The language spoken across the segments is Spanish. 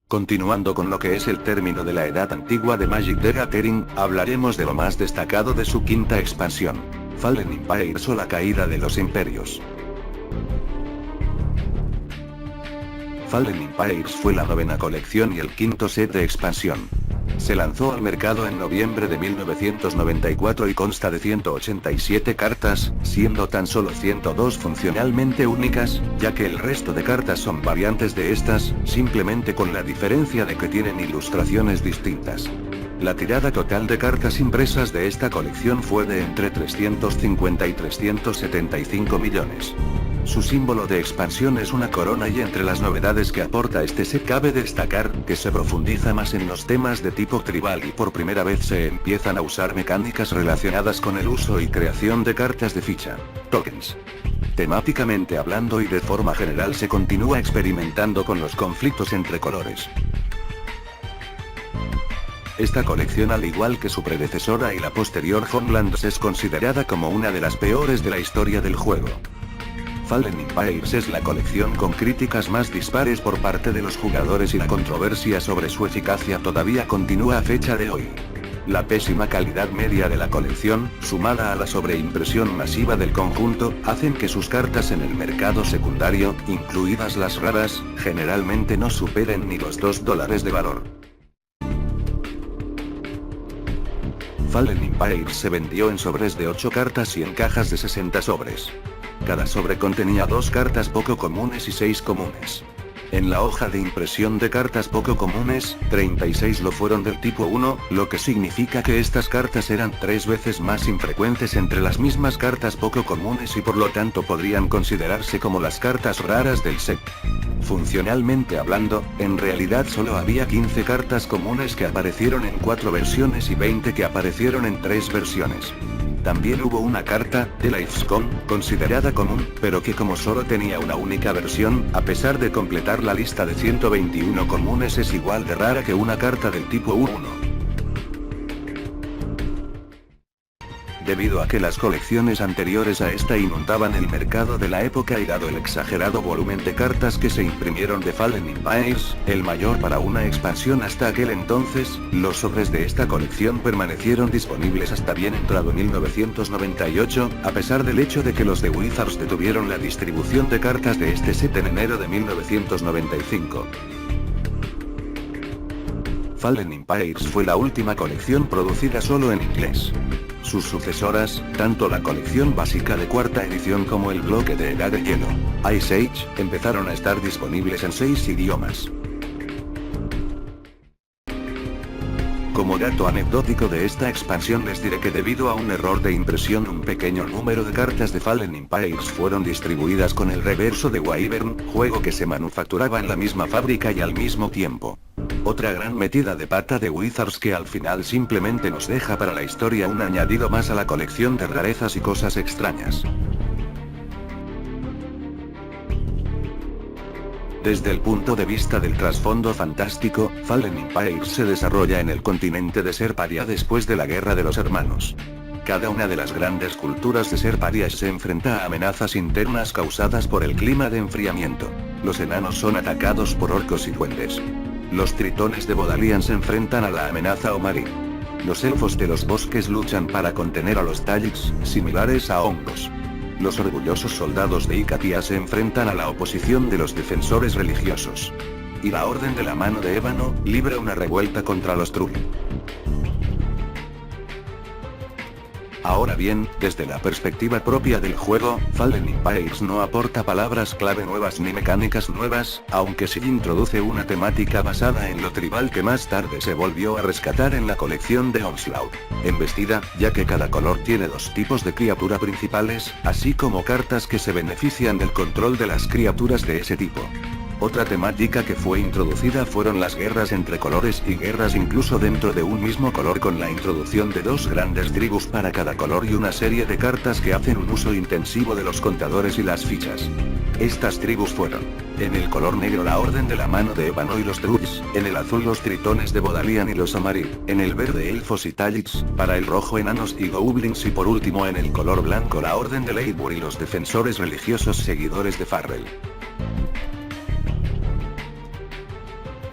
Continuando con lo que es el término de la edad antigua de Magic the Gathering, hablaremos de lo más destacado de su quinta expansión, Fallen Empires o la caída de los imperios. Fallen Empires fue la novena colección y el quinto set de expansión. Se lanzó al mercado en noviembre de 1994 y consta de 187 cartas, siendo tan solo 102 funcionalmente únicas, ya que el resto de cartas son variantes de estas, simplemente con la diferencia de que tienen ilustraciones distintas. La tirada total de cartas impresas de esta colección fue de entre 350 y 375 millones. Su símbolo de expansión es una corona y entre las novedades que aporta este set cabe destacar que se profundiza más en los temas de tipo tribal y por primera vez se empiezan a usar mecánicas relacionadas con el uso y creación de cartas de ficha, tokens. Temáticamente hablando y de forma general se continúa experimentando con los conflictos entre colores. Esta colección, al igual que su predecesora y la posterior Homelands, es considerada como una de las peores de la historia del juego. Fallen Empires es la colección con críticas más dispares por parte de los jugadores y la controversia sobre su eficacia todavía continúa a fecha de hoy. La pésima calidad media de la colección, sumada a la sobreimpresión masiva del conjunto, hacen que sus cartas en el mercado secundario, incluidas las raras, generalmente no superen ni los $2 de valor. Fallen Empires se vendió en sobres de 8 cartas y en cajas de 60 sobres. Cada sobre contenía 2 cartas poco comunes y 6 comunes. En la hoja de impresión de cartas poco comunes, 36 lo fueron del tipo 1, lo que significa que estas cartas eran 3 veces más infrecuentes entre las mismas cartas poco comunes y por lo tanto podrían considerarse como las cartas raras del set. Funcionalmente hablando, en realidad solo había 15 cartas comunes que aparecieron en 4 versiones y 20 que aparecieron en 3 versiones. También hubo una carta, The Lifescon, considerada común, pero que como solo tenía una única versión, a pesar de completar la lista de 121 comunes es igual de rara que una carta del tipo 1. Debido a que las colecciones anteriores a esta inundaban el mercado de la época y dado el exagerado volumen de cartas que se imprimieron de Fallen Empires, el mayor para una expansión hasta aquel entonces, los sobres de esta colección permanecieron disponibles hasta bien entrado 1998, a pesar del hecho de que los de Wizards detuvieron la distribución de cartas de este set en enero de 1995. Fallen Empires fue la última colección producida solo en inglés. Sus sucesoras, tanto la colección básica de cuarta edición como el bloque de Edad de Hielo, Ice Age, empezaron a estar disponibles en 6 idiomas. Como dato anecdótico de esta expansión les diré que debido a un error de impresión un pequeño número de cartas de Fallen Empires fueron distribuidas con el reverso de Wyvern, juego que se manufacturaba en la misma fábrica y al mismo tiempo. Otra gran metida de pata de Wizards que al final simplemente nos deja para la historia un añadido más a la colección de rarezas y cosas extrañas. Desde el punto de vista del trasfondo fantástico, Fallen Empires se desarrolla en el continente de Serparia después de la Guerra de los Hermanos. Cada una de las grandes culturas de Serparia se enfrenta a amenazas internas causadas por el clima de enfriamiento. Los enanos son atacados por orcos y duendes. Los tritones de Bodalian se enfrentan a la amenaza Omarin. Los elfos de los bosques luchan para contener a los Talix, similares a hongos. Los orgullosos soldados de Icatia se enfrentan a la oposición de los defensores religiosos. Y la Orden de la Mano de Ébano libra una revuelta contra los Trull. Ahora bien, desde la perspectiva propia del juego, Fallen Empires no aporta palabras clave nuevas ni mecánicas nuevas, aunque sí introduce una temática basada en lo tribal que más tarde se volvió a rescatar en la colección de Onslaught. Embestida, ya que cada color tiene 2 tipos de criatura principales, así como cartas que se benefician del control de las criaturas de ese tipo. Otra temática que fue introducida fueron las guerras entre colores y guerras incluso dentro de un mismo color con la introducción de 2 grandes tribus para cada color y una serie de cartas que hacen un uso intensivo de los contadores y las fichas. Estas tribus fueron: en el color negro la Orden de la Mano de Ébano y los Trulls, en el azul los Tritones de Bodalian y los Omarin, en el verde elfos y Talix, para el rojo enanos y goblins y por último en el color blanco la Orden de Eivor y los defensores religiosos seguidores de Farrell.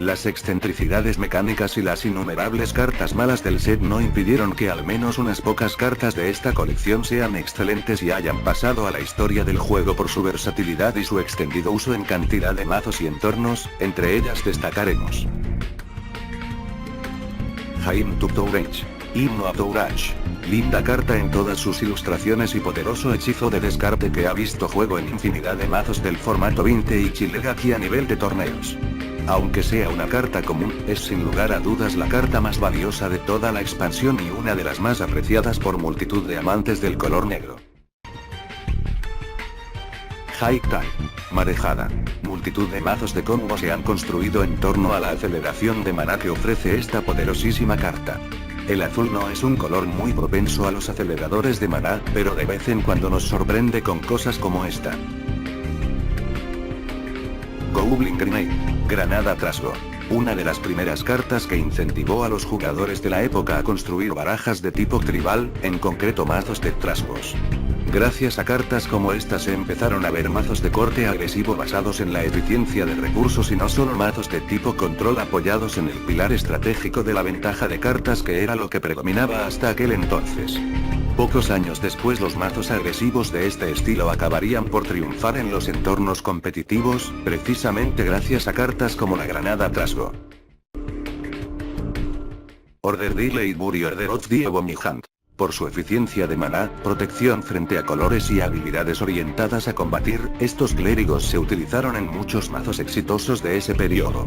Las excentricidades mecánicas y las innumerables cartas malas del set no impidieron que al menos unas pocas cartas de esta colección sean excelentes y hayan pasado a la historia del juego por su versatilidad y su extendido uso en cantidad de mazos y entornos, entre ellas destacaremos Hymn to Tourage, Himno a Tourage. Linda carta en todas sus ilustraciones y poderoso hechizo de descarte que ha visto juego en infinidad de mazos del formato Vintage y Legacy a nivel de torneos. Aunque sea una carta común, es sin lugar a dudas la carta más valiosa de toda la expansión y una de las más apreciadas por multitud de amantes del color negro. High Tide. Marejada. Multitud de mazos de combo se han construido en torno a la aceleración de maná que ofrece esta poderosísima carta. El azul no es un color muy propenso a los aceleradores de maná, pero de vez en cuando nos sorprende con cosas como esta. Goblin Grenade. Granada Trasgo. Una de las primeras cartas que incentivó a los jugadores de la época a construir barajas de tipo tribal, en concreto mazos de trasgos. Gracias a cartas como esta se empezaron a ver mazos de corte agresivo basados en la eficiencia de recursos y no solo mazos de tipo control apoyados en el pilar estratégico de la ventaja de cartas que era lo que predominaba hasta aquel entonces. Pocos años después los mazos agresivos de este estilo acabarían por triunfar en los entornos competitivos, precisamente gracias a cartas como la Granada Trasgo. Order Delayed Bury Order of the Ebony Hand. Por su eficiencia de maná, protección frente a colores y habilidades orientadas a combatir, estos clérigos se utilizaron en muchos mazos exitosos de ese periodo.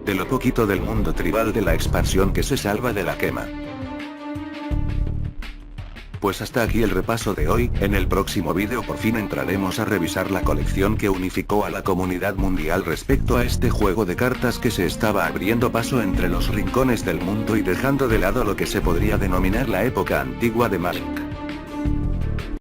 De lo poquito del mundo tribal de la expansión que se salva de la quema. Pues hasta aquí el repaso de hoy, en el próximo vídeo por fin entraremos a revisar la colección que unificó a la comunidad mundial respecto a este juego de cartas que se estaba abriendo paso entre los rincones del mundo y dejando de lado lo que se podría denominar la época antigua de Magic.